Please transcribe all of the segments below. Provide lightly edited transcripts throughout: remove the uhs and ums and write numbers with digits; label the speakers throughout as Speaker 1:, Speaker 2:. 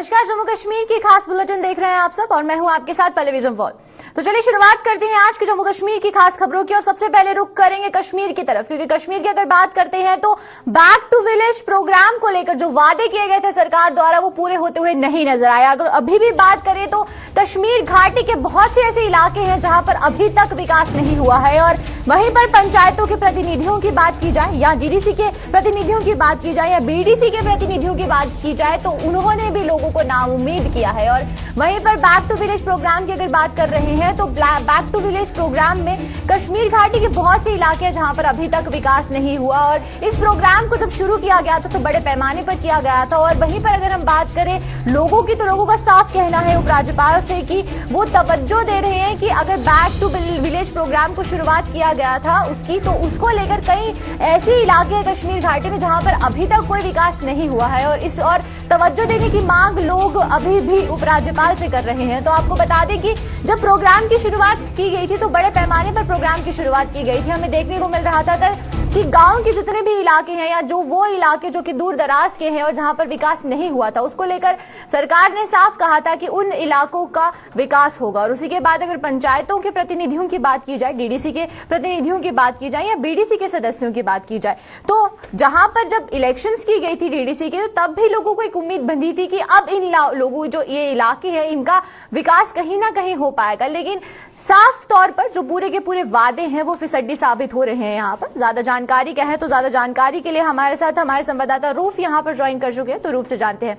Speaker 1: नमस्कार, जम्मू कश्मीर की खास बुलेटिन देख रहे हैं आप सब और मैं हूं आपके साथ पल्लवी जम्वाल। तो चलिए शुरुआत करते हैं आज के जम्मू कश्मीर की खास खबरों की और सबसे पहले रुख करेंगे कश्मीर की तरफ, क्योंकि कश्मीर की अगर बात करते हैं तो बैक टू विलेज प्रोग्राम को लेकर जो वादे किए गए थे सरकार द्वारा वो पूरे होते हुए नहीं नजर आया। अगर अभी भी बात करें तो कश्मीर घाटी के बहुत से ऐसे इलाके हैं जहां पर अभी तक विकास नहीं हुआ है और वहीं पर पंचायतों के प्रतिनिधियों की बात की जाए या डीडीसी के प्रतिनिधियों की बात की जाए या बीडीसी के प्रतिनिधियों की बात की जाए तो उन्होंने भी लोगों को नाउम्मीद किया है। और वहीं पर बैक टू विलेज प्रोग्राम की अगर बात कर रहे हैं तो बैक टू विलेज प्रोग्राम में कश्मीर घाटी के बहुत से इलाके हैं जहां पर अभी तक विकास नहीं हुआ और इस प्रोग्राम को जब शुरू किया गया था तो बड़े पैमाने पर किया गया था। और वहीं पर अगर हम बात करें लोगों की तो लोगों का साफ कहना है उपराज्यपाल से कि वो तवज्जो दे रहे हैं कि अगर बैक टू विलेज प्रोग्राम को शुरुआत किया गया था उसकी तो उसको लेकर कई ऐसे इलाके हैं कश्मीर घाटी में जहां पर अभी तक कोई विकास नहीं हुआ है और तवज्जो देने की मांग लोग अभी भी उपराज्यपाल से कर रहे हैं। तो आपको बता दें कि जब प्रोग्राम की शुरुआत की गई थी तो बड़े पैमाने पर प्रोग्राम की शुरुआत की गई थी। हमें देखने को मिल रहा था कि गांव के जितने भी इलाके हैं या जो वो इलाके जो कि दूर दराज के हैं और जहां पर विकास नहीं हुआ था उसको लेकर सरकार ने साफ कहा था कि उन इलाकों का विकास होगा। और उसी के बाद अगर पंचायतों के प्रतिनिधियों की बात की जाए, डीडीसी के प्रतिनिधियों की बात की जाए या बीडीसी के सदस्यों की बात की जाए तो जहां पर जब इलेक्शंस की गई थी डीडीसी के तो तब भी लोगों को एक उम्मीद बंधी थी कि अब इन लोगों जो ये इलाके हैं इनका विकास कहीं ना कहीं हो पाएगा। लेकिन साफ तौर पर जो पूरे के पूरे वादे हैं वो फिसड्डी साबित हो रहे हैं। यहाँ पर ज्यादा जानकारी क्या है तो ज्यादा जानकारी के लिए हमारे साथ हमारे संवाददाता रूफ यहाँ पर ज्वाइन कर चुके हैं, तो रूफ से जानते हैं।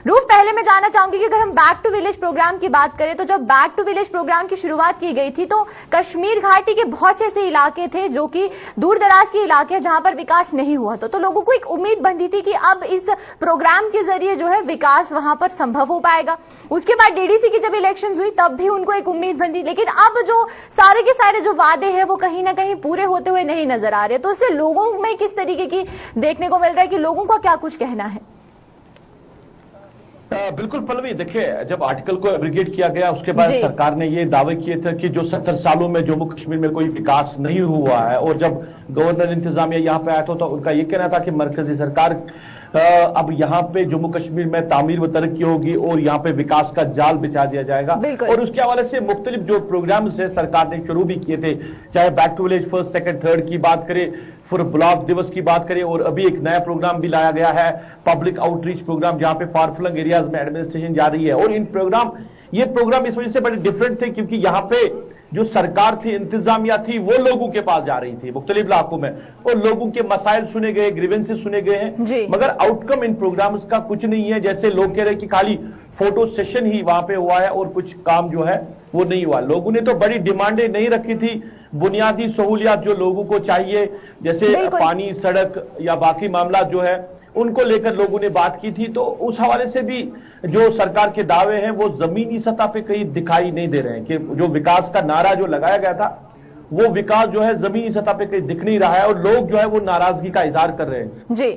Speaker 1: रूफ, पहले मैं जानना चाहूंगी कि अगर हम बैक टू विलेज प्रोग्राम की बात करें तो जब बैक टू विलेज प्रोग्राम की शुरुआत की गई थी तो कश्मीर घाटी के बहुत से ऐसे इलाके थे जो कि दूर दराज के इलाके हैं जहां पर विकास नहीं हुआ था। तो लोगों को एक उम्मीद बंधी थी कि अब इस प्रोग्राम के जरिए जो है विकास वहां पर संभव हो पाएगा। उसके बाद डीडीसी की जब इलेक्शन हुई तब भी उनको एक उम्मीद बंधी, लेकिन अब जो सारे के सारे जो वादे हैं वो कहीं ना कहीं पूरे होते हुए नहीं नजर आ रहे। तो इससे लोगों में किस तरीके की देखने को मिल रहा है कि लोगों का क्या कुछ कहना है?
Speaker 2: बिल्कुल पल्लवी, देखिए जब आर्टिकल को एब्रिगेट किया गया उसके बाद सरकार ने ये दावे किए थे कि जो 70 सालों में जम्मू कश्मीर में कोई विकास नहीं हुआ है और जब गवर्नर इंतजामिया यहाँ पे आया था तो उनका ये कहना था कि मरकजी सरकार अब यहाँ पे जम्मू कश्मीर में तामीर व तरक्की होगी और यहाँ पे विकास का जाल बिछा दिया जाएगा। और उसके हवाले से मुख्तलिफ जो प्रोग्राम से सरकार ने शुरू भी किए थे, चाहे back to village first second third की बात करें, फिर ब्लॉक दिवस की बात करें और अभी एक नया प्रोग्राम भी लाया गया है पब्लिक आउटरीच प्रोग्राम जहां पे फार फ्लंग एरियाज में एडमिनिस्ट्रेशन जा रही है। और ये प्रोग्राम इस वजह से बड़े डिफरेंट थे क्योंकि यहाँ पे जो सरकार थी, इंतजामिया थी, वो लोगों के पास जा रही थी मुख्तलिफ इलाकों में और लोगों के मसाइल सुने गए, ग्रीवेंसेस सुने गए हैं, मगर आउटकम इन प्रोग्राम्स का कुछ नहीं है। जैसे लोग कह रहे हैं कि खाली फोटो सेशन ही वहां पे हुआ है और कुछ काम जो है वो नहीं हुआ। लोगों ने तो बड़ी डिमांडें नहीं रखी थी, बुनियादी सहूलियात जो लोगों को चाहिए जैसे पानी, सड़क या बाकी मामला जो है उनको लेकर लोगों ने बात की थी। तो उस हवाले से भी जो सरकार के दावे हैं वो जमीनी सतह पे कहीं दिखाई नहीं दे रहे हैं कि जो विकास का नारा जो लगाया गया था वो विकास जो है जमीनी सतह पे कहीं दिख नहीं रहा है और लोग जो है वो नाराजगी का इजहार कर रहे हैं।
Speaker 1: जी,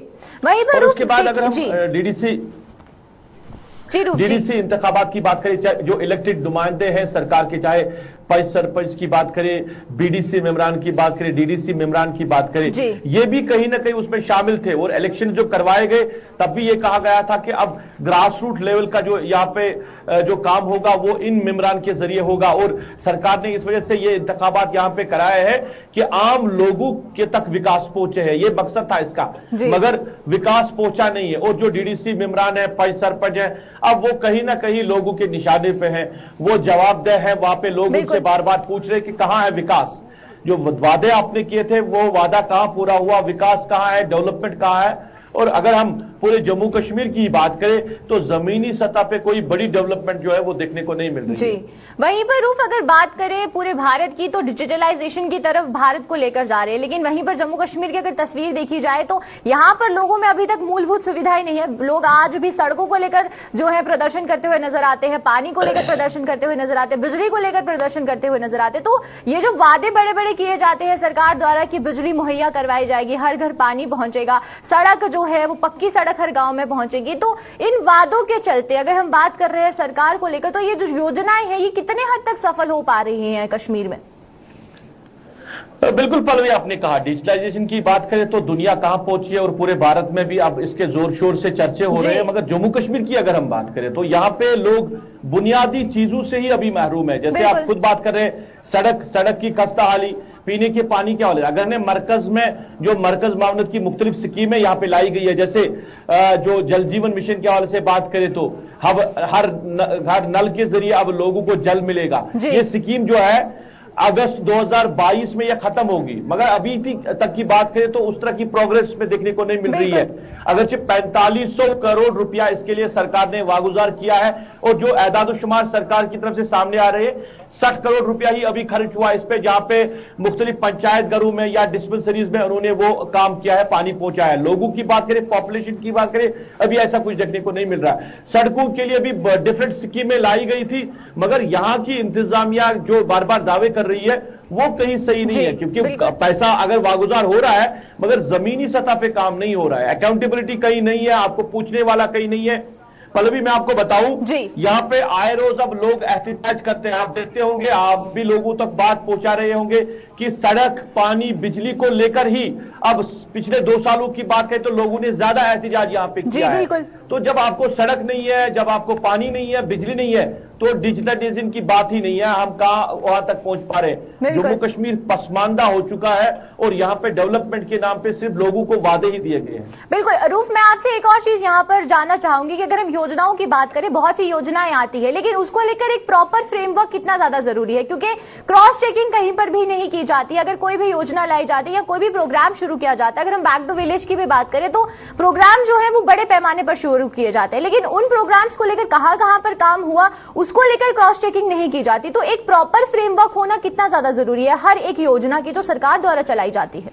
Speaker 1: वहीं पर
Speaker 2: उसके बाद अगर हम डीडीसी इंतखाबात की बात करें, जो इलेक्टेड नुमाइंदे हैं सरकार के, चाहे पंच सरपंच की बात करें, बीडीसी मेंबरान की बात करें, डीडीसी मेंबरान की बात करें, ये भी कहीं ना कहीं उसमें शामिल थे। और इलेक्शन जो करवाए गए तब भी ये कहा गया था कि अब ग्रास रूट लेवल का जो यहाँ पे जो काम होगा वो इन मेंबरान के जरिए होगा। और सरकार ने इस वजह से ये इंतखाबात यहाँ पे कराए हैं कि आम लोगों के तक विकास पहुंचे है, ये मकसद था इसका, मगर विकास पहुंचा नहीं है। और जो डीडीसी मेंबरान है, पंच सरपंच है, अब वो कहीं ना कहीं लोगों के निशाने पे हैं, वो जवाबदेह है, वहां पे लोग उनसे बार बार पूछ रहे कि कहां है विकास, जो वादे आपने किए थे वो वादा कहां पूरा हुआ, विकास कहां है, डेवलपमेंट कहां है। और अगर हम पूरे जम्मू कश्मीर की बात करें तो जमीनी सतह पे कोई बड़ी डेवलपमेंट जो है वो देखने को नहीं मिल रही है।
Speaker 1: वहीं पर रूफ अगर बात करें पूरे भारत की तो डिजिटलाइजेशन की तरफ भारत को लेकर जा रहे हैं, लेकिन वहीं पर जम्मू कश्मीर की अगर तस्वीर देखी जाए तो यहाँ पर लोगों में अभी तक मूलभूत सुविधाएं नहीं है। लोग आज भी सड़कों को लेकर जो है प्रदर्शन करते हुए नजर आते हैं, पानी को लेकर प्रदर्शन करते हुए नजर आते हैं, बिजली को लेकर प्रदर्शन करते हुए नजर आते हैं। तो ये जो वादे बड़े बड़े किए जाते हैं सरकार द्वारा कि बिजली मुहैया करवाई जाएगी, हर घर पानी पहुंचेगा, सड़क जो है वो पक्की सड़क हर गांव में पहुंचेगी, तो इन वादों के चलते अगर हम बात कर रहे हैं सरकार को लेकर तो ये जो योजनाएं हैं ये कितने हद तक सफल हो पा रही हैं कश्मीर में?
Speaker 2: बिल्कुल पल्लवी, आपने कहा डिजिटलाइजेशन की बात करें तो दुनिया कहां पहुंची है और पूरे भारत में भी अब इसके जोर शोर से चर्चे हो रहे हैं। मगर जम्मू कश्मीर की अगर हम बात करें तो यहां पे लोग बुनियादी चीजों से ही अभी महरूम है। जैसे आप खुद बात कर रहे हैं, सड़क की खस्ता हाली, पीने के पानी के हवाले, अगर ने मरकज में जो मरकज मामलत की मुख्तलिफ स्कीमें यहां पे लाई गई है, जैसे जो जल जीवन मिशन के हवाले से बात करें तो हर नल के जरिए अब लोगों को जल मिलेगा। ये स्कीम जो है अगस्त 2022 में यह खत्म होगी, मगर अभी तक की बात करें तो उस तरह की प्रोग्रेस में देखने को नहीं मिल रही है। अगरचे 4500 करोड़ रुपया इसके लिए सरकार ने वागुजार किया है और जो एदाद-ओ-शुमार सरकार की तरफ से सामने आ रहे हैं 60 करोड़ रुपया ही अभी खर्च हुआ इस पे, जहां पे मुख्तलिफ पंचायत घरों में या डिस्पेंसरीज में उन्होंने वो काम किया है, पानी पहुंचाया है। लोगों की बात करें, पॉपुलेशन की बात करें, अभी ऐसा कुछ देखने को नहीं मिल रहा है। सड़कों के लिए भी डिफरेंट स्कीमें लाई गई थी, मगर यहां की इंतजामिया जो बार बार दावे कर रही है वो कहीं सही नहीं है, क्योंकि पैसा अगर वागुजार हो रहा है मगर जमीनी सतह पे काम नहीं हो रहा है। अकाउंटेबिलिटी कहीं नहीं है, आपको पूछने वाला कहीं नहीं है। पल्लवी, मैं आपको बताऊं, यहाँ पे आए रोज अब लोग एहतिजाज करते हैं, आप देखते होंगे, आप भी लोगों तक बात पहुंचा रहे होंगे कि सड़क, पानी, बिजली को लेकर ही अब पिछले 2 सालों की बात करें तो लोगों ने ज्यादा एहतिजाज यहाँ पे किया है। तो जब आपको सड़क नहीं है, जब आपको पानी नहीं है, बिजली नहीं है, तो डिजिटलाइजेशन की बात ही नहीं है। हम कहां वहां तक पहुंच पा रहे हैं। जम्मू कश्मीर पसमानदा हो चुका है और यहाँ पे डेवलपमेंट के नाम पे सिर्फ लोगों को वादे ही दिए गए हैं।
Speaker 1: बिल्कुल रूफ, मैं आपसे एक और चीज यहाँ पर जानना चाहूंगी कि अगर हम योजनाओं की बात करें, बहुत सी योजनाएं आती है, लेकिन उसको लेकर एक प्रॉपर फ्रेमवर्क कितना ज्यादा जरूरी है, क्योंकि क्रॉस चेकिंग कहीं पर भी नहीं की जाती। अगर कोई भी योजना लाई जाती है या कोई भी प्रोग्राम शुरू किया जाता है, अगर हम बैक टू विलेज की भी बात करें तो प्रोग्राम जो है वो बड़े पैमाने पर शुरू किए जाते हैं, लेकिन उन प्रोग्राम्स को लेकर कहां पर काम हुआ उसको लेकर क्रॉस चेकिंग नहीं की जाती। तो एक प्रॉपर फ्रेमवर्क होना कितना ज्यादा जरूरी है हर एक योजना की जो सरकार द्वारा चलाई जाती है।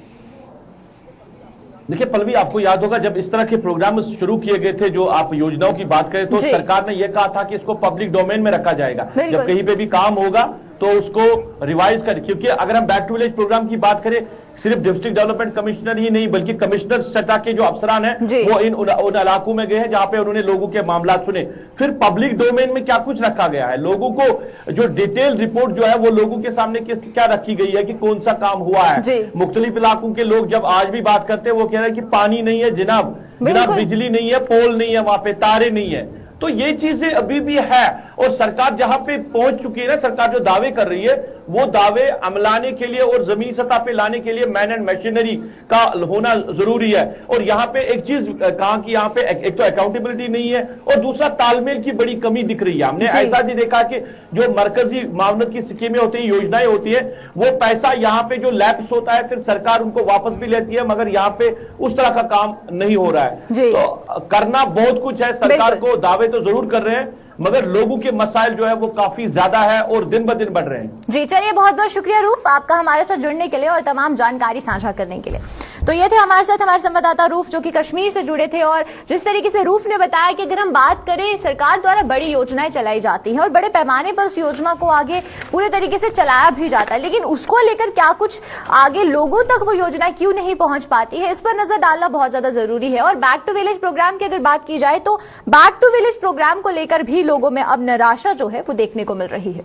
Speaker 2: देखिए पल्लवी, आपको याद होगा जब इस तरह के प्रोग्राम शुरू किए गए थे, जो आप योजनाओं की बात करें तो सरकार ने यह कहा था कि इसको पब्लिक डोमेन में रखा जाएगा, जब कहीं पे भी काम होगा तो उसको रिवाइज करें। क्योंकि अगर हम बैक टू विलेज प्रोग्राम की बात करें, सिर्फ डिस्ट्रिक्ट डेवलपमेंट कमिश्नर ही नहीं बल्कि कमिश्नर सतह के जो अफसरान हैं वो उन इलाकों में गए हैं जहां पे उन्होंने लोगों के मामला सुने। फिर पब्लिक डोमेन में क्या कुछ रखा गया है, लोगों को जो डिटेल रिपोर्ट जो है वो लोगों के सामने क्या रखी गई है कि कौन सा काम हुआ है। मुख्तलिफ इलाकों के लोग जब आज भी बात करते हैं वो कह रहे हैं कि पानी नहीं है जनाब, बिजली नहीं है, पोल नहीं है, वहां पे तारे नहीं है। तो ये चीजें अभी भी है और सरकार जहां पे पहुंच चुकी है ना, सरकार जो दावे कर रही है वो दावे अमलाने के लिए और जमीनी सतह पे लाने के लिए मैन एंड मशीनरी का होना जरूरी है। और यहां पे एक चीज कहा कि यहां पे एक तो अकाउंटेबिलिटी नहीं है और दूसरा तालमेल की बड़ी कमी दिख रही है। हमने ऐसा भी देखा कि जो मरकजी मामलत की स्कीमें होती है, योजनाएं होती है, वो पैसा यहां पे जो लैप्स होता है फिर सरकार उनको वापस भी लेती है, मगर यहां पे उस तरह का काम नहीं हो रहा है। तो करना बहुत कुछ है, सरकार को दावे तो जरूर कर रहे हैं मगर लोगों के मसाइल जो है वो काफी ज्यादा है और दिन ब दिन बढ़ रहे हैं।
Speaker 1: जी चलिए, बहुत बहुत शुक्रिया रूफ आपका हमारे साथ जुड़ने के लिए और तमाम जानकारी साझा करने के लिए। तो ये थे हमारे साथ हमारे संवाददाता रूफ जो कि कश्मीर से जुड़े थे और जिस तरीके से रूफ ने बताया कि अगर हम बात करें सरकार द्वारा बड़ी योजनाएं चलाई जाती हैं और बड़े पैमाने पर उस योजना को आगे पूरे तरीके से चलाया भी जाता है, लेकिन उसको लेकर क्या कुछ आगे लोगों तक वो योजनाएं क्यों नहीं पहुंच पाती है, इस पर नजर डालना बहुत ज्यादा जरूरी है। और बैक टू विलेज प्रोग्राम की अगर बात की जाए तो बैक टू विलेज प्रोग्राम को लेकर भी लोगों में अब निराशा जो है वो देखने को मिल रही है।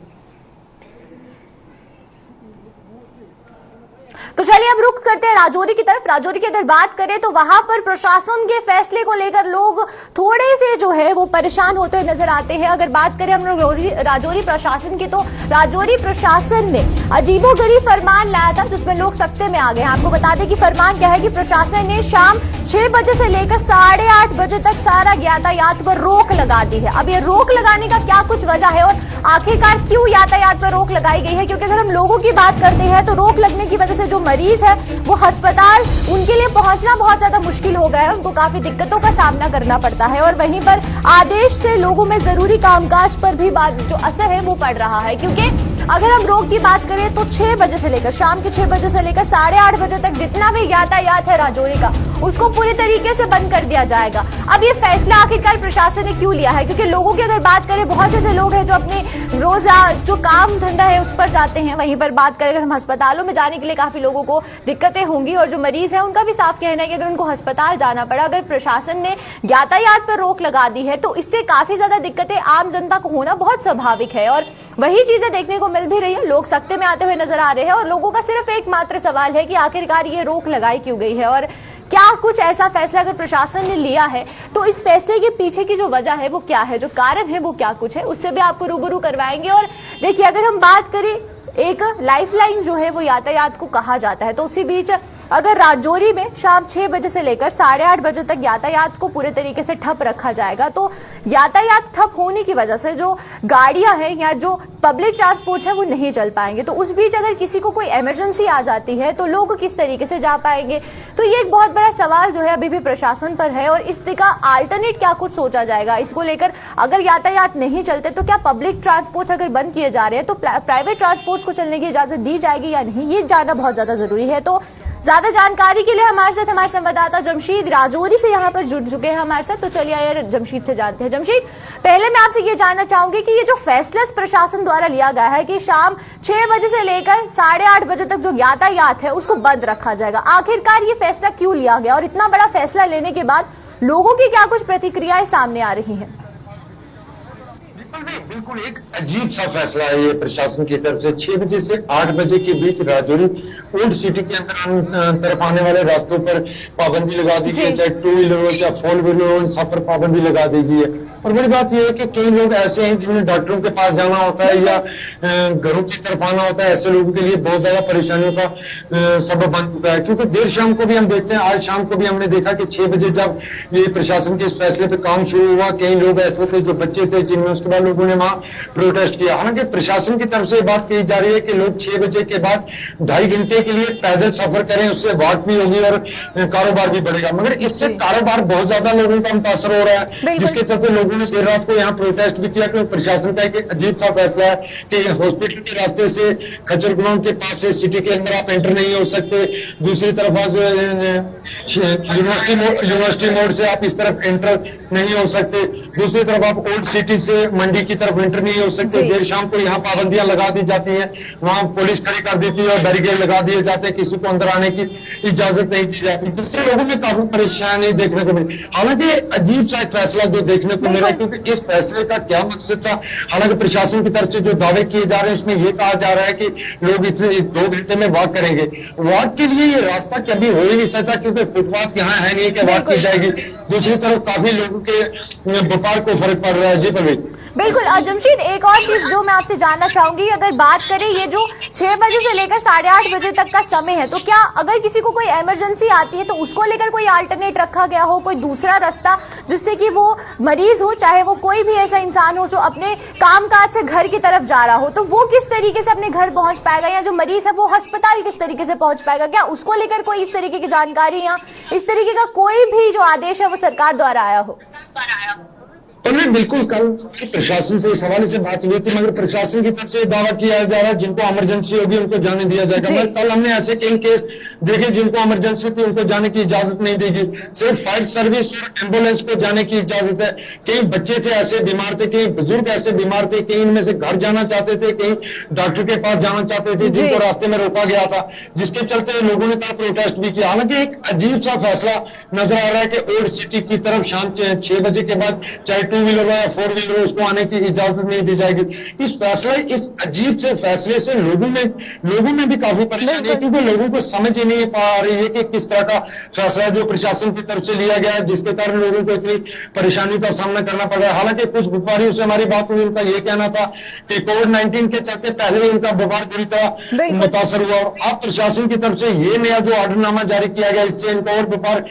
Speaker 1: तो चलिए अब रुख करते हैं राजौरी की तरफ। राजौरी की अगर बात करें तो वहां पर प्रशासन के फैसले को लेकर लोग थोड़े से जो है वो परेशान होते हुए नजर आते हैं। अगर बात करें हम लोग राजौरी प्रशासन की तो राजौरी प्रशासन ने अजीबोगरीब फरमान लाया था जिसमें लोग सख्ते में आ गए। आपको बता दें कि फरमान क्या है कि प्रशासन ने शाम 6 बजे से लेकर 8:30 बजे तक सारा यातायात पर रोक लगा दी है। अब ये रोक लगाने का क्या कुछ वजह है और आखिरकार क्यों यातायात पर रोक लगाई गई है, क्योंकि अगर हम लोगों की बात करते हैं तो रोक लगने की वजह से जो मरीज है वो अस्पताल उनके लिए पहुंचना बहुत ज्यादा मुश्किल हो गया है, उनको काफी दिक्कतों का सामना करना पड़ता है। और वहीं पर आदेश से लोगों में जरूरी कामकाज पर भी जो असर है वो पड़ रहा है, क्योंकि अगर हम रोक की बात करें तो 6 बजे से लेकर शाम के 6 बजे से लेकर 8:30 बजे तक जितना भी यातायात है राजौरी का उसको पूरी तरीके से बंद कर दिया जाएगा। अब ये फैसला आखिरकार प्रशासन ने क्यों लिया है? क्योंकि लोगों की अगर बात करें, बहुत ऐसे लोग हैं जो अपने रोज जो काम धंधा है उस पर जाते हैं। वहीं पर बात करें, अगर हम अस्पतालों में जाने के लिए काफी लोगों को दिक्कतें होंगी, और जो मरीज है उनका भी साफ कहना है कि अगर उनको अस्पताल जाना पड़ा, अगर प्रशासन ने यातायात पर रोक लगा दी है तो इससे काफी ज्यादा दिक्कतें आम जनता को होना बहुत स्वाभाविक है। और वही चीजें देखने को मिल भी रही है, लोग सख्ते में आते हुए नजर आ रहे हैं, और लोगों का सिर्फ एकमात्र सवाल है कि आखिरकार ये रोक लगाई क्यों गई है, और क्या कुछ ऐसा फैसला अगर प्रशासन ने लिया है तो इस फैसले के पीछे की जो वजह है वो क्या है, जो कारण है वो क्या कुछ है, उससे भी आपको रूबरू करवाएंगे। और देखिए, अगर हम बात करें, एक लाइफलाइन जो है वो यातायात को कहा जाता है, तो उसी बीच अगर राजौरी में शाम 6 बजे से लेकर 8:30 बजे तक यातायात को पूरे तरीके से ठप रखा जाएगा, तो यातायात ठप होने की वजह से जो गाड़ियां हैं या जो पब्लिक ट्रांसपोर्ट है वो नहीं चल पाएंगे। तो उस बीच अगर किसी को कोई इमरजेंसी आ जाती है तो लोग किस तरीके से जा पाएंगे? तो ये एक बहुत बड़ा सवाल जो है अभी भी प्रशासन पर है, और इसका अल्टरनेट क्या कुछ सोचा जाएगा इसको लेकर। अगर यातायात नहीं चलते तो क्या पब्लिक ट्रांसपोर्ट अगर बंद किए जा रहे हैं तो प्राइवेट ट्रांसपोर्ट को चलने की इजाजत दी जाएगी या नहीं, ये जानना बहुत ज्यादा जरूरी है। तो ज्यादा जानकारी के लिए हमारे साथ हमारे संवाददाता जमशीद राजौरी से यहाँ पर जुड़ चुके हैं हमारे साथ। तो चलिए यार जमशीद से जानते हैं। जमशीद, पहले मैं आपसे ये जानना चाहूंगी कि ये जो फैसला प्रशासन द्वारा लिया गया है कि शाम 6 बजे से लेकर 8:30 बजे तक जो यातायात है उसको बंद रखा जाएगा, आखिरकार ये फैसला क्यों लिया गया, और इतना बड़ा फैसला लेने के बाद लोगों की क्या कुछ प्रतिक्रियाएं सामने आ रही हैं?
Speaker 3: बिल्कुल एक अजीब सा फैसला है ये प्रशासन की तरफ से। 6 बजे से 8 बजे के बीच राजौरी ओल्ड सिटी के अंदर तरफ आने वाले रास्तों पर पाबंदी लगा दी गई है, चाहे 2 व्हीलर हो या 4 व्हीलर हो, इन सब पर पाबंदी लगा दी गई है। और बड़ी बात यह है कि कई लोग ऐसे हैं जिन्हें डॉक्टरों के पास जाना होता है या घरों की तरफ आना होता है, ऐसे लोगों के लिए बहुत ज्यादा परेशानियों का सबब बन चुका है। क्योंकि देर शाम को भी हम देखते हैं, आज शाम को भी हमने देखा कि 6 बजे जब ये प्रशासन के इस फैसले पे काम शुरू हुआ, कई लोग ऐसे थे जो बच्चे थे जिनमें उसके बाद लोगों ने वहां प्रोटेस्ट किया। हालांकि प्रशासन की तरफ से बात कही जा रही है कि लोग 6 बजे के बाद 2.5 घंटे के लिए पैदल सफर करें, उससे वॉक भी होगी और कारोबार भी बढ़ेगा। मगर इससे कारोबार बहुत ज्यादा लोगों का मुतासर हो रहा है, जिसके चलते लोगों ने देर रात को यहाँ प्रोटेस्ट भी किया। क्योंकि प्रशासन का एक अजीब सा फैसला है कि हॉस्पिटल के रास्ते से खच्चर ग्राउंड के पास से सिटी के अंदर आप एंटर नहीं हो सकते, दूसरी तरफ यूनिवर्सिटी मोड़ से आप इस तरफ एंटर नहीं हो सकते, दूसरी तरफ आप ओल्ड सिटी से मंडी की तरफ एंटर नहीं हो सकते। देर शाम को यहाँ पाबंदियां लगा दी जाती हैं, वहां पुलिस खड़ी कर देती है और बैरिकेड लगा दिए जाते हैं, किसी को अंदर आने की इजाजत नहीं दी जाती, जिससे लोगों में काफी परेशानी देखने को मिली। हालांकि अजीब सा एक फैसला जो देखने को मिला, क्योंकि इस फैसले का क्या मकसद था। हालांकि प्रशासन की तरफ से जो दावे किए जा रहे हैं उसमें यह कहा जा रहा है कि लोग इतने 2 घंटे में वॉक करेंगे। वॉक के लिए ये रास्ता कभी हो ही नहीं सकता, क्योंकि फुटपाथ यहाँ है नहीं कि वॉक की जाएगी। दूसरी तरफ काफी लोगों के व्यापार को फर्क पड़ रहा है। जी परवीन।
Speaker 1: बिल्कुल जमशीद, एक और चीज जो मैं आपसे जानना चाहूंगी, अगर बात करें ये जो 6 बजे से लेकर 8:30 बजे तक का समय है, तो क्या अगर किसी को कोई इमरजेंसी आती है तो उसको लेकर कोई अल्टरनेट रखा गया हो, कोई दूसरा रास्ता, जिससे कि वो मरीज हो, चाहे वो कोई भी ऐसा इंसान हो जो अपने कामकाज से घर की तरफ जा रहा हो, तो वो किस तरीके से अपने घर पहुंच पाएगा, या जो मरीज है वो अस्पताल किस तरीके से पहुंच पाएगा? क्या उसको लेकर कोई इस तरीके की जानकारी या इस तरीके का कोई भी जो आदेश है वो सरकार द्वारा आया हो?
Speaker 3: बिल्कुल, कल प्रशासन से इस हवाले से बात हुई थी, मगर प्रशासन की तरफ से दावा किया जा रहा है जिनको इमरजेंसी होगी उनको जाने दिया जाएगा। मगर कल हमने ऐसे कई केस देखे जिनको इमरजेंसी थी उनको जाने की इजाजत नहीं देगी, सिर्फ फायर सर्विस और एम्बुलेंस को जाने की इजाजत है। कई बच्चे थे ऐसे बीमार थे, कई बुजुर्ग ऐसे बीमार थे, कई इनमें से घर जाना चाहते थे, कई डॉक्टर के पास जाना चाहते थे, जिनको रास्ते में रोका गया था, जिसके चलते लोगों ने कल प्रोटेस्ट भी किया। हालांकि एक अजीब सा फैसला नजर आ रहा है कि ओल्ड सिटी की तरफ शाम 6 बजे के बाद चाहे 2 व्हीलर हो या 4 व्हीलर हो, उसको आने की इजाजत नहीं दी जाएगी। इस अजीब से फैसले से लोगों में भी काफी परेशानी है, क्योंकि लोगों को समझ ही नहीं पा रही है कि किस तरह का फैसला है जो प्रशासन की तरफ से लिया गया है, जिसके कारण लोगों को इतनी परेशानी का सामना करना पड़ रहा है। हालांकि कुछ व्यापारियों से हमारी बात हुई, उनका यह कहना था कि कोविड-19 के चलते पहले ही उनका व्यापार बुरी तरह मुतासर हुआ, और अब प्रशासन की तरफ से ये नया जो ऑर्डरनामा जारी किया गया, इससे इनका और व्यापार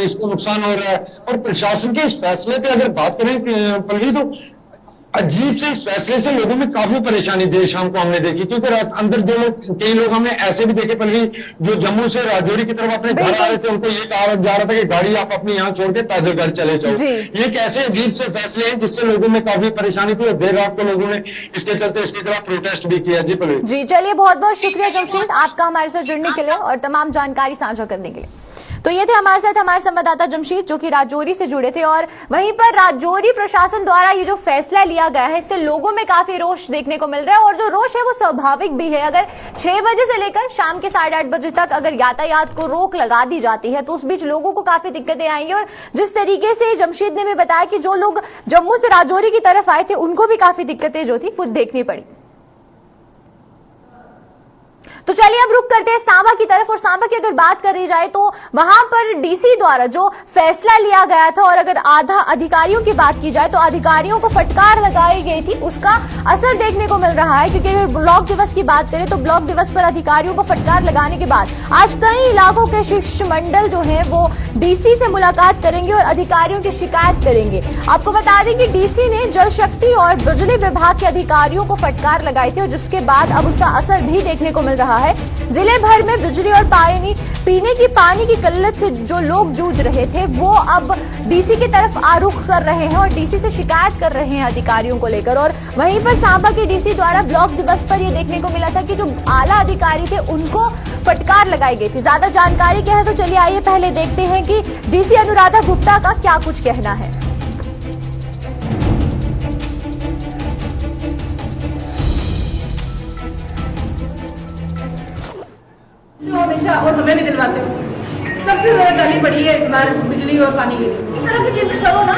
Speaker 3: इसको नुकसान हो रहा है। और प्रशासन के इस फैसले पे अगर बात करें पल्लवी, तो अजीब से इस फैसले से लोगों में काफी परेशानी देर शाम को हमने देखी, क्योंकि अंदर जो लोग, कई लोग हमने ऐसे भी देखे पल्लवी, जो जम्मू से राजौरी की तरफ अपने घर आ रहे थे, उनको ये कहा जा रहा था कि गाड़ी आप अपनी यहाँ छोड़ के पैदल घर चले जाओ। ये कैसे अजीब से फैसले हैं जिससे लोगों में काफी परेशानी थी, और देर रात को लोगों ने इसके चलते इसके खिलाफ प्रोटेस्ट भी किया। जी पल्लवी।
Speaker 1: जी चलिए, बहुत बहुत शुक्रिया जमशेद आपका हमारे साथ जुड़ने के लिए और तमाम जानकारी साझा करने के लिए। तो ये थे हमारे साथ हमारे संवाददाता जमशीद, जो कि राजौरी से जुड़े थे। और वहीं पर राजौरी प्रशासन द्वारा ये जो फैसला लिया गया है, इससे लोगों में काफी रोष देखने को मिल रहा है, और जो रोष है वो स्वाभाविक भी है। अगर 6 बजे से लेकर शाम के 8:30 बजे तक अगर यातायात को रोक लगा दी जाती है, तो उस बीच लोगों को काफी दिक्कतें आएंगी। और जिस तरीके से जमशीद ने भी बताया कि जो लोग जम्मू से राजौरी की तरफ आए थे, उनको भी काफी दिक्कतें जो थी वो देखनी पड़ी। तो चलिए अब रुक करते हैं सांबा की तरफ। और सांबा की अगर बात करी जाए तो वहां पर डीसी द्वारा जो फैसला लिया गया था, और अगर आधा अधिकारियों की बात की जाए तो अधिकारियों को फटकार लगाई गई थी, उसका असर देखने को मिल रहा है। क्योंकि अगर ब्लॉक दिवस की बात करें तो ब्लॉक दिवस पर अधिकारियों को फटकार लगाने के बाद आज कई इलाकों के शिष्टमंडल जो है वो डीसी से मुलाकात करेंगे और अधिकारियों की शिकायत करेंगे। आपको बता दें कि डीसी ने जल शक्ति और बिजली विभाग के अधिकारियों को फटकार लगाई थी, और जिसके बाद अब उसका असर भी देखने को मिल रहा है। जिले भर में बिजली और पीने की पानी की किल्लत से जो लोग जूझ रहे थे, वो अब डीसी की तरफ आरुख कर रहे हैं और डीसी से शिकायत कर रहे हैं अधिकारियों को लेकर। और वहीं पर सांबा के डीसी द्वारा ब्लॉक दिवस पर यह देखने को मिला था कि जो आला अधिकारी थे उनको फटकार लगाई गई थी। ज्यादा जानकारी क्या है, तो चलिए आइए पहले देखते हैं कि डीसी अनुराधा गुप्ता का क्या कुछ कहना है।
Speaker 4: हमेशा और हमें भी दिलवाते हो। सबसे ज्यादा गाली पड़ी है इस बार बिजली और पानी के लिए। इस तरह की चीजें करो ना,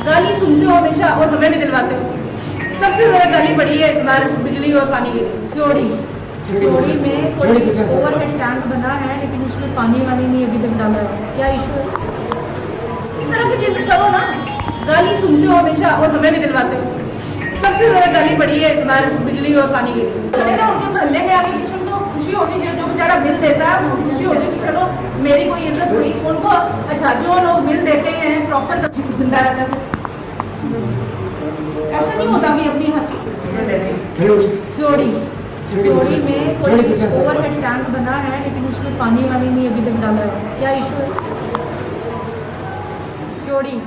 Speaker 4: गाली सुनते हो हमेशा और हमें भी दिलवाते हो। सबसे ज्यादा गाली पड़ी है इस बार बिजली और पानी के लिए। चोरी में कोई ओवरहेड टैंक बना है, लेकिन उसमें पानी वानी नहीं अभी तक डाला है, क्या इशू है? इस तरह की चीजें करो ना, गाली सुनते हो हमेशा और हमें भी दिलवाते हो। सबसे ज्यादा गाली पड़ी है इस बार बिजली और पानी के लिए। उनके मोहल्ले में आगे पीछे उनको खुशी होगी, जो बेचारा बिल देता है वो खुशी होगी कि चलो मेरी कोई इज्जत हुई उनको। अच्छा, जो लोग बिल देते हैं प्रॉपर जिंदा रहता है, ऐसा नहीं होता कि अपनी चोरी में कोई ओवरहेड टैंक बना है, लेकिन उसमें पानी वानी नहीं अभी तक डाला है, क्या इशू है? चोरी।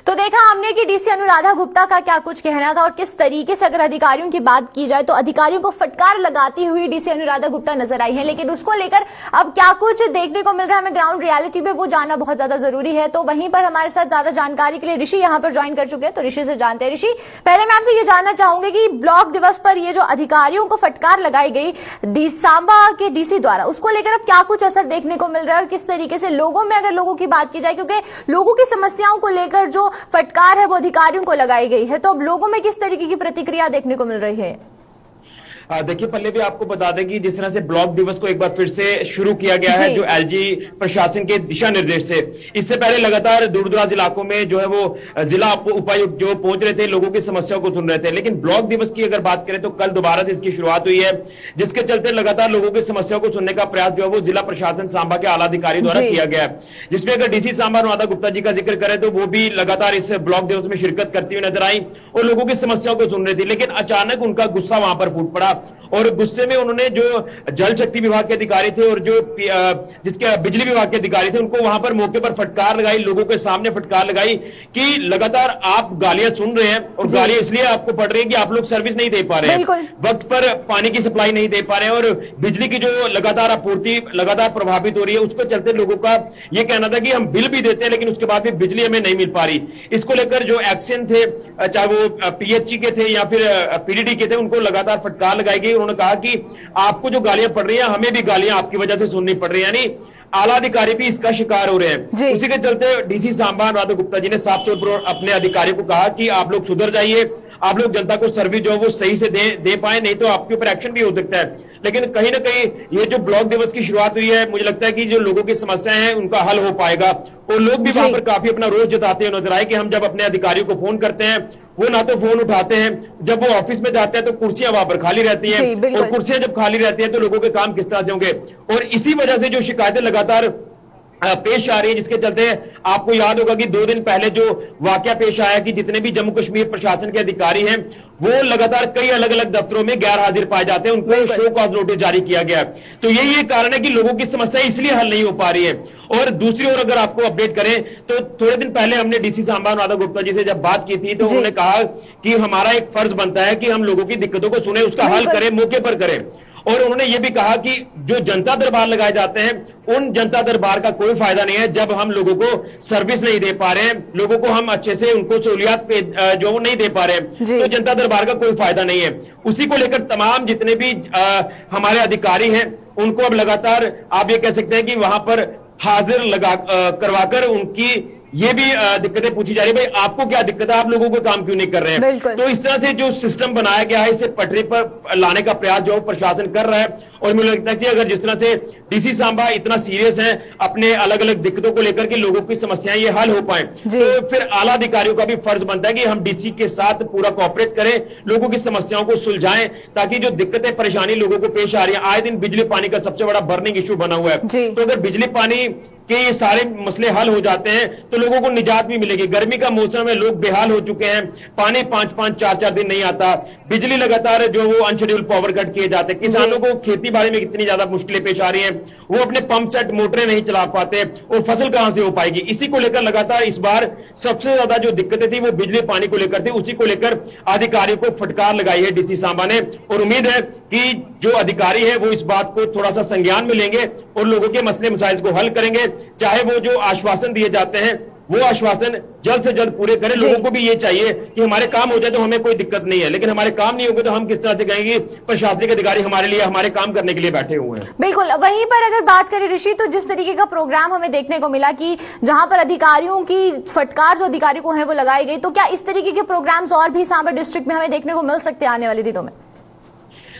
Speaker 1: तो देखा हमने कि डीसी अनुराधा गुप्ता का क्या कुछ कहना था, और किस तरीके से अगर अधिकारियों की बात की जाए तो अधिकारियों को फटकार लगाती हुई डीसी अनुराधा गुप्ता नजर आई है। लेकिन उसको लेकर अब क्या कुछ देखने को मिल रहा है हमें ग्राउंड रियलिटी में, वो जानना बहुत ज्यादा जरूरी है। तो वहीं पर हमारे साथ ज्यादा जानकारी के लिए ऋषि यहाँ पर ज्वाइन कर चुके हैं, तो ऋषि से जानते हैं। ऋषि, पहले मैं आपसे ये जानना चाहूंगी कि ब्लॉक दिवस पर ये जो अधिकारियों को फटकार लगाई गई सांबा के डीसी द्वारा, उसको लेकर अब क्या कुछ असर देखने को मिल रहा है, और किस तरीके से लोगों में, अगर लोगों की बात की जाए, क्योंकि लोगों की समस्याओं को लेकर जो फटकार है वो अधिकारियों को लगाई गई है, तो अब लोगों में किस तरीके की प्रतिक्रिया देखने को मिल रही है?
Speaker 5: देखिए पल्ले भी आपको बता दें कि जिस तरह से ब्लॉक दिवस को एक बार फिर से शुरू किया गया है, जो एलजी प्रशासन के दिशा निर्देश थे, इससे पहले लगातार दूर दराज इलाकों में जो है वो जिला उपायुक्त जो पहुंच रहे थे, लोगों की समस्याओं को सुन रहे थे। लेकिन ब्लॉक दिवस की अगर बात करें तो कल दोबारा से इसकी शुरुआत हुई है, जिसके चलते लगातार लोगों की समस्याओं को सुनने का प्रयास जो है वो जिला प्रशासन सांबा के आला अधिकारी द्वारा किया गया है। जिसमें अगर डीसी सांबा अनुराधा गुप्ता जी का जिक्र करें तो वो भी लगातार इस ब्लॉक दिवस में शिरकत करती हुई नजर आई और लोगों की समस्याओं को सुन रही थी। लेकिन अचानक उनका गुस्सा वहां पर फूट पड़ा, और गुस्से में उन्होंने जो जल शक्ति विभाग के अधिकारी थे और जो जिसके बिजली विभाग के अधिकारी थे, उनको वहां पर मौके पर फटकार लगाई, लोगों के सामने फटकार लगाई कि लगातार आप गालियां सुन रहे हैं, और गालियां इसलिए आपको पड़ रही है कि आप लोग सर्विस नहीं दे पा रहे हैं, वक्त पर पानी की सप्लाई नहीं दे पा रहे हैं, और बिजली की जो लगातार आपूर्ति लगातार प्रभावित हो रही है, उसको चलते लोगों का यह कहना था कि हम बिल भी देते हैं लेकिन उसके बाद भी बिजली हमें नहीं मिल पा रही। इसको लेकर जो एक्शन थे, चाहे वो पीएचई के थे या फिर पीडीडी के थे, उनको लगातार फटकार लगाई गई। उन्होंने कहा कि आपको जो गालियां पड़ रही हैं, हमें भी गालियां आपकी वजह से सुननी पड़ रही है, यानी आला अधिकारी भी इसका शिकार हो रहे हैं। उसी के चलते डीसी सांबा अनुराधा गुप्ता जी ने साफ तौर पर अपने अधिकारियों को कहा कि आप लोग सुधर जाइए, आप लोग जनता को सर्विस जो है वो सही से दे पाए, नहीं तो आपके ऊपर एक्शन भी हो सकता है। लेकिन कहीं ना कहीं ये जो ब्लॉक दिवस की शुरुआत हुई है, मुझे लगता है कि जो लोगों की समस्याएं हैं उनका हल हो पाएगा, और लोग भी वहां पर काफी अपना रोष जताते हुए नजर आए कि हम जब अपने अधिकारियों को फोन करते हैं वो ना तो फोन उठाते हैं, जब वो ऑफिस में जाते हैं तो कुर्सियां वहां पर खाली रहती हैं, और कुर्सियां जब खाली रहती हैं तो लोगों के काम किस तरह से होंगे। और इसी वजह से जो शिकायतें लगातार पेश आ रही है, जिसके चलते आपको याद होगा कि 2 दिन पहले जो वाकया पेश आया कि जितने भी जम्मू कश्मीर प्रशासन के अधिकारी हैं वो लगातार कई अलग अलग दफ्तरों में गैर हाजिर पाए जाते हैं, उनको शो कॉज नोटिस जारी किया गया। तो यही एक कारण है कि लोगों की समस्या इसलिए हल नहीं हो पा रही है। और दूसरी ओर अगर आपको अपडेट करें तो थोड़े दिन पहले हमने डीसी सांबा अनुराधा गुप्ता जी से जब बात की थी तो उन्होंने कहा कि हमारा एक फर्ज बनता है कि हम लोगों की दिक्कतों को सुने, उसका हल करें, मौके पर करें। और उन्होंने ये भी कहा कि जो जनता दरबार लगाए जाते हैं उन जनता दरबार का कोई फायदा नहीं है जब हम लोगों को सर्विस नहीं दे पा रहे हैं, लोगों को हम अच्छे से उनको सहूलियात जो वो नहीं दे पा रहे हैं, तो जनता दरबार का कोई फायदा नहीं है। उसी को लेकर तमाम जितने भी हमारे अधिकारी हैं उनको अब लगातार आप ये कह सकते हैं कि वहां पर हाजिर करवाकर उनकी ये भी दिक्कतें पूछी जा रही है, भाई आपको क्या दिक्कत है, आप लोगों को काम क्यों नहीं कर रहे हैं। तो इस तरह से जो सिस्टम बनाया गया है इसे पटरी पर लाने का प्रयास जो प्रशासन कर रहा है। और मुझे लगता है कि अगर जिस तरह से डीसी सांबा इतना सीरियस है अपने अलग अलग दिक्कतों को लेकर के लोगों की समस्याएं ये हल हो पाए, तो फिर आला अधिकारियों का भी फर्ज बनता है कि हम डीसी के साथ पूरा कोऑपरेट करें, लोगों की समस्याओं को सुलझाएं, ताकि जो दिक्कतें परेशानी लोगों को पेश आ रही है, आए दिन बिजली पानी का सबसे बड़ा बर्निंग इशू बना हुआ है, तो अगर बिजली पानी के ये सारे मसले हल हो जाते हैं तो लोगों को निजात भी मिलेगी। गर्मी का मौसम है, लोग बेहाल हो चुके हैं, पानी 5-5 4-4 दिन नहीं आता, बिजली लगातार जो वो अनशेड्यूल पावर कट किए जाते हैं, किसानों को खेती बाड़ी में कितनी ज्यादा मुश्किलें पेश आ रही हैं, वो अपने पंप सेट मोटरें नहीं चला पाते और फसल कहां से हो पाएगी। इसी को लेकर लगातार इस बार सबसे ज्यादा जो दिक्कतें थी वो बिजली पानी को लेकर थी, उसी को लेकर अधिकारियों को फटकार लगाई है डीसी सांबा ने। और उम्मीद है कि जो अधिकारी है वो इस बात को थोड़ा सा संज्ञान में लेंगे और लोगों के मसले मसाइल को हल करेंगे, चाहे वो जो आश्वासन दिए जाते हैं वो आश्वासन जल्द से जल्द पूरे करें। लोगों को भी ये चाहिए कि हमारे काम हो जाए तो हमें कोई दिक्कत नहीं है, लेकिन हमारे काम नहीं होंगे तो हम किस तरह से कहेंगे प्रशासनिक अधिकारी हमारे लिए हमारे काम करने के लिए बैठे हुए हैं।
Speaker 1: बिल्कुल, वहीं पर अगर बात करें ऋषि, तो जिस तरीके का प्रोग्राम हमें देखने को मिला कि जहां पर अधिकारियों की फटकार जो अधिकारियों को है वो लगाई गई, तो क्या इस तरीके के प्रोग्राम्स और भी सांबा डिस्ट्रिक्ट में हमें देखने को मिल सकते हैं आने वाले दिनों में?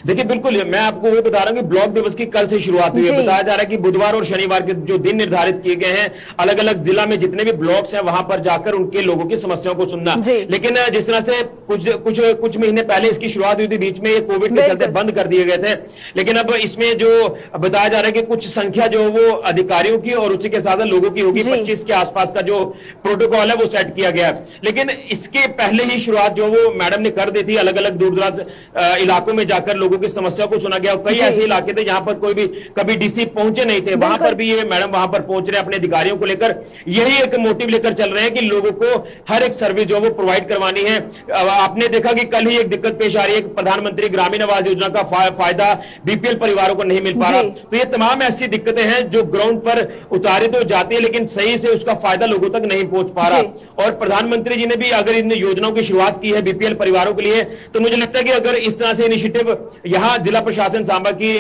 Speaker 5: देखिए बिल्कुल, मैं आपको वो बता रहा हूं कि ब्लॉक दिवस की कल से शुरुआत हुई है। बताया जा रहा है कि बुधवार और शनिवार के जो दिन निर्धारित किए गए हैं, अलग अलग जिला में जितने भी ब्लॉक्स हैं वहां पर जाकर उनके लोगों की समस्याओं को सुनना। लेकिन जिस तरह से कुछ महीने पहले इसकी शुरुआत हुई थी, बीच में ये कोविड के चलते बंद कर दिए गए थे, लेकिन अब इसमें जो बताया जा रहा है कि कुछ संख्या जो वो अधिकारियों की और उसी के साथ लोगों की होगी, 25 के आसपास का जो प्रोटोकॉल है वो सेट किया गया है। लेकिन इसके पहले ही शुरुआत जो वो मैडम ने कर दी थी, अलग अलग दूर दराज इलाकों में जाकर लोगों की समस्या को सुना गया। कई ऐसे इलाके थे जहां पर कोई भी कभी डीसी पहुंचे नहीं थे, वहां पर भी ये मैडम वहां पर पहुंच रहे हैं अपने अधिकारियों को लेकर। यही एक मोटिव लेकर चल रहे हैं कि लोगों को हर एक सर्विस जो वो प्रोवाइड करवानी है। आपने देखा कि कल ही एक दिक्कत पेश आ रही है कि प्रधानमंत्री ग्रामीण आवास योजना का फायदा बीपीएल परिवारों को नहीं मिल पा रहा। तो ये तमाम ऐसी दिक्कतें हैं जो ग्राउंड पर उतारी तो जाती है, लेकिन सही से उसका फायदा लोगों तक नहीं पहुंच पा रहा। और प्रधानमंत्री जी ने भी अगर इन योजनाओं की शुरुआत की है बीपीएल परिवारों के लिए, तो मुझे लगता है कि अगर इस तरह से इनिशिएटिव यहाँ जिला प्रशासन सांबा की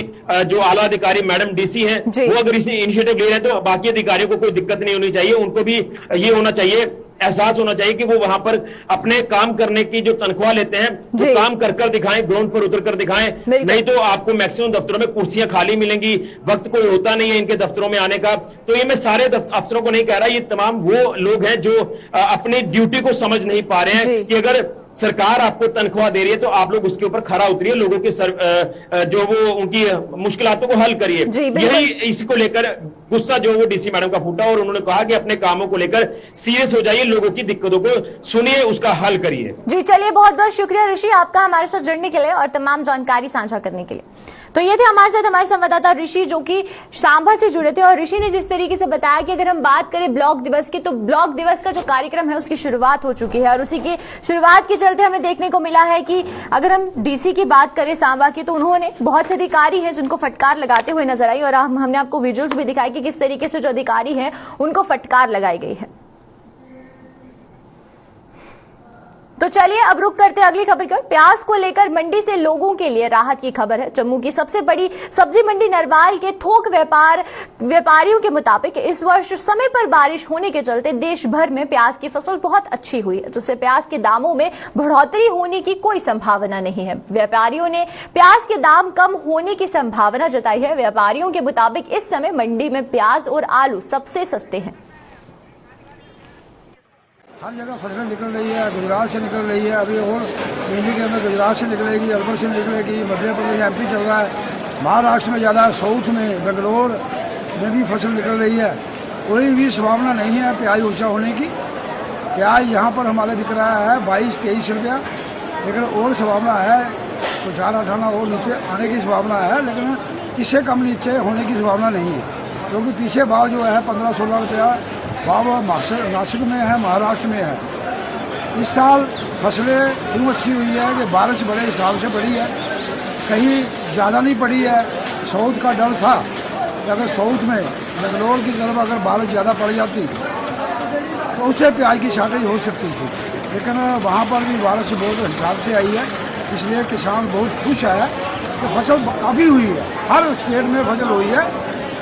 Speaker 5: जो आला अधिकारी मैडम डीसी हैं वो अगर इस इनिशिएटिव ले रहे हैं तो बाकी अधिकारियों को कोई दिक्कत नहीं होनी चाहिए। उनको भी ये होना चाहिए, एहसास होना चाहिए कि वो वहां पर अपने काम करने की जो तनख्वाह लेते हैं वो काम कर कर दिखाएं, ग्राउंड पर उतर कर दिखाएं। नहीं तो आपको मैक्सिमम दफ्तरों में कुर्सियां खाली मिलेंगी, वक्त कोई होता नहीं है इनके दफ्तरों में आने का। तो ये मैं सारे अफसरों को नहीं कह रहा, ये तमाम वो लोग हैं जो अपनी ड्यूटी को समझ नहीं पा रहे हैं कि अगर सरकार आपको तनख्वाह दे रही है तो आप लोग उसके ऊपर खरा उतरिए, लोगों के जो वो उनकी मुश्किलातों को हल करिए। यही इसको लेकर गुस्सा जो वो डीसी मैडम का फूटा और उन्होंने कहा कि अपने कामों को लेकर सीरियस हो जाइए, लोगों की दिक्कतों को सुनिए, उसका हल करिए।
Speaker 1: जी चलिए, बहुत बहुत शुक्रिया ऋषि आपका हमारे साथ जुड़ने के लिए और तमाम जानकारी साझा करने के लिए। तो ये थे हमारे साथ हमारे संवाददाता ऋषि जो कि सांबा से जुड़े थे। और ऋषि ने जिस तरीके से बताया कि अगर हम बात करें ब्लॉक दिवस की, तो ब्लॉक दिवस का जो कार्यक्रम है उसकी शुरुआत हो चुकी है और उसी की शुरुआत के चलते हमें देखने को मिला है कि अगर हम डीसी की बात करें सांबा की, तो उन्होंने बहुत से अधिकारी हैं जिनको फटकार लगाते हुए नजर आई और हमने आपको विजुअल्स भी दिखाई कि किस तरीके से जो अधिकारी हैं उनको फटकार लगाई गई है। तो चलिए अब रुक करते हैं अगली खबर की ओर। प्याज को लेकर मंडी से लोगों के लिए राहत की खबर है। जम्मू की सबसे बड़ी सब्जी मंडी नरवाल के थोक व्यापारियों के मुताबिक इस वर्ष समय पर बारिश होने के चलते देश भर में प्याज की फसल बहुत अच्छी हुई है, जिससे प्याज के दामों में बढ़ोतरी होने की कोई संभावना नहीं है। व्यापारियों ने प्याज के दाम कम होने की संभावना जताई है। व्यापारियों के मुताबिक इस समय मंडी में प्याज और आलू सबसे सस्ते हैं।
Speaker 6: हर जगह फसल निकल रही है, गुजरात से निकल रही है, अभी और महीने के अंदर गुजरात से निकलेगी, अलवर से निकलेगी, मध्य प्रदेश एमपी चल रहा है, महाराष्ट्र में ज़्यादा, साउथ में बेंगलोर में भी फसल निकल रही है। कोई भी संभावना नहीं है प्याज ऊंचा होने की। प्याज यहाँ पर हमारे बिक रहा है 22-23 रुपया, लेकिन और संभावना है तो 4-8 और नीचे आने की संभावना है, लेकिन इससे कम नीचे होने की संभावना नहीं है, क्योंकि पीछे भाव जो है 15-16 रुपया भाव नासिक में है, महाराष्ट्र में है। इस साल फसलें क्यों अच्छी हुई है कि बारिश बड़े हिसाब से बढ़ी है, कहीं ज़्यादा नहीं पड़ी है। साउथ का डर था कि अगर साउथ में बेंगलोर की तरफ अगर बारिश ज़्यादा पड़ जाती तो उससे प्याज की शॉर्टेज हो सकती थी, लेकिन वहाँ पर भी बारिश बहुत हिसाब से आई है, इसलिए किसान बहुत खुश है कि फसल काफ़ी हुई है। हर स्टेट में फसल हुई है,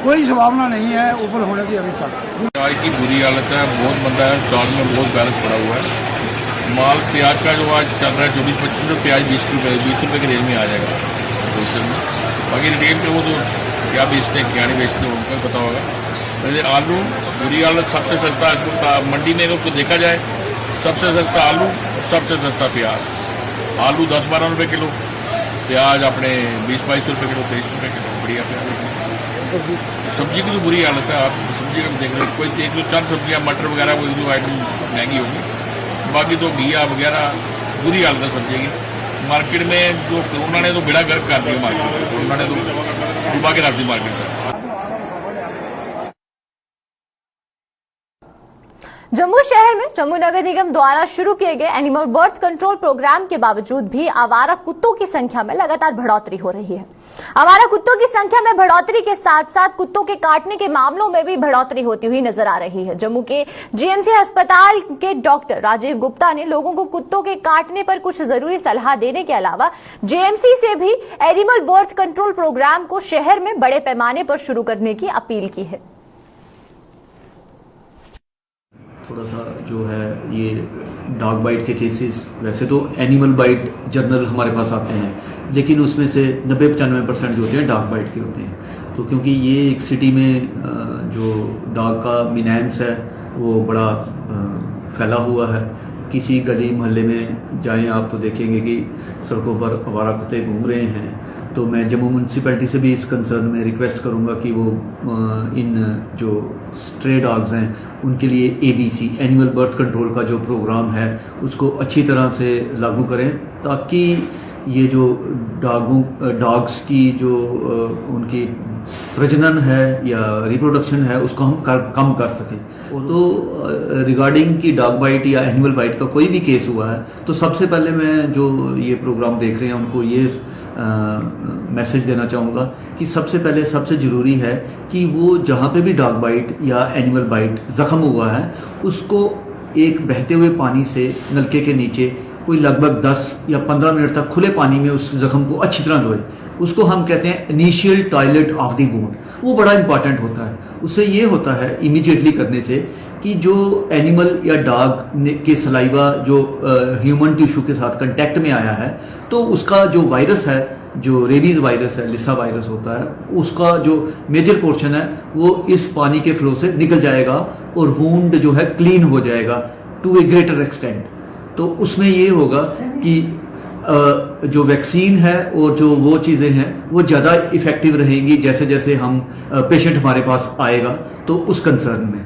Speaker 6: कोई संभावना नहीं है ऊपर होने की अभी तक।
Speaker 7: प्याज की बुरी हालत है, बहुत मंदा है, स्टॉक में बहुत बैलेंस पड़ा हुआ है। माल प्याज का जो आज चल रहा है 24-25 रुपये, प्याज 20 रुपये की रेंज में आ जाएगा होलसेल में। बाकी रिटेल पे वो तो क्या बेचते हैं क्या नहीं बेचते हैं उनका पता होगा। वैसे आलू बुरी हालत, सबसे सस्ता मंडी में तो देखा जाए सबसे सस्ता आलू, सबसे सस्ता प्याज। आलू 10-12 रुपये किलो, प्याज अपने 20-22 रुपये किलो, 23 रुपये किलो। बढ़िया प्याज। सब्जी की तो बुरी हालत है, आप सब्जी का देख रहे हो, कोई एक दो चार सब्जियां मटर वगैरह कोई दो आइटम महंगी होगी, बाकी तो घिया वगैरह बुरी हालत है सब्जी की। मार्केट में जो कोरोना ने तो बेड़ा गर्क कर दिया, मार्केट में कोरोना ने तो डुबा के रख दी मार्केट से।
Speaker 1: जम्मू शहर में जम्मू नगर निगम द्वारा शुरू किए गए एनिमल बर्थ कंट्रोल प्रोग्राम के बावजूद भी आवारा कुत्तों की संख्या में लगातार बढ़ोतरी हो रही है। आवारा कुत्तों की संख्या में बढ़ोतरी के साथ साथ कुत्तों के काटने के मामलों में भी बढ़ोतरी होती हुई नजर आ रही है। जम्मू के जीएमसी अस्पताल के डॉक्टर राजीव गुप्ता ने लोगों को कुत्तों के काटने पर कुछ जरूरी सलाह देने के अलावा जीएमसी से भी एनिमल बर्थ कंट्रोल प्रोग्राम को शहर में बड़े पैमाने पर शुरू करने की अपील की है।
Speaker 8: थोड़ा सा जो है ये डॉग बाइट के केसेस, वैसे तो एनिमल बाइट जर्नल हमारे पास आते हैं, लेकिन उसमें से 90-95% जो होते हैं डॉग बाइट के होते हैं। तो क्योंकि ये एक सिटी में जो डॉग का मिनेंस है वो बड़ा फैला हुआ है, किसी गली मोहल्ले में जाएं आप तो देखेंगे कि सड़कों पर आवारा कुत्ते घूम रहे हैं। तो मैं जम्मू म्यूनसिपैलिटी से भी इस कंसर्न में रिक्वेस्ट करूंगा कि वो इन जो स्ट्रे डॉग्स हैं उनके लिए ABC एनिमल बर्थ कंट्रोल का जो प्रोग्राम है उसको अच्छी तरह से लागू करें, ताकि ये जो डॉग्स की जो उनकी प्रजनन है या रिप्रोडक्शन है उसको हम कम कर सकें। तो रिगार्डिंग की डॉग बाइट या एनिमल बाइट का कोई भी केस हुआ है तो सबसे पहले मैं जो ये प्रोग्राम देख रहे हैं उनको ये मैसेज देना चाहूँगा कि सबसे पहले सबसे ज़रूरी है कि वो जहाँ पे भी डॉग बाइट या एनिमल बाइट ज़ख्म हुआ है उसको एक बहते हुए पानी से नलके के नीचे कोई लगभग 10 या 15 मिनट तक खुले पानी में उस जख्म को अच्छी तरह धोए। उसको हम कहते हैं initial toilet of the wound. वो बड़ा इंपॉर्टेंट होता है। उससे ये होता है इमीडिएटली करने से कि जो एनिमल या डॉग के सलाइवा जो ह्यूमन टिश्यू के साथ कांटेक्ट में आया है तो उसका जो वायरस है, जो रेबीज वायरस है, लिसा वायरस होता है, उसका जो मेजर पोर्शन है वो इस पानी के फ्लो से निकल जाएगा और वुंड जो है क्लीन हो जाएगा टू ए ग्रेटर एक्सटेंट। तो उसमें ये होगा कि जो वैक्सीन है और जो वो चीज़ें हैं वो ज़्यादा इफेक्टिव रहेंगी जैसे जैसे हम पेशेंट हमारे पास आएगा तो उस कंसर्न में।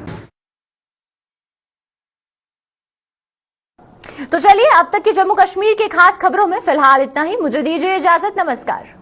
Speaker 1: तो चलिए अब तक की जम्मू कश्मीर की खास खबरों में फिलहाल इतना ही। मुझे दीजिए इजाजत। नमस्कार।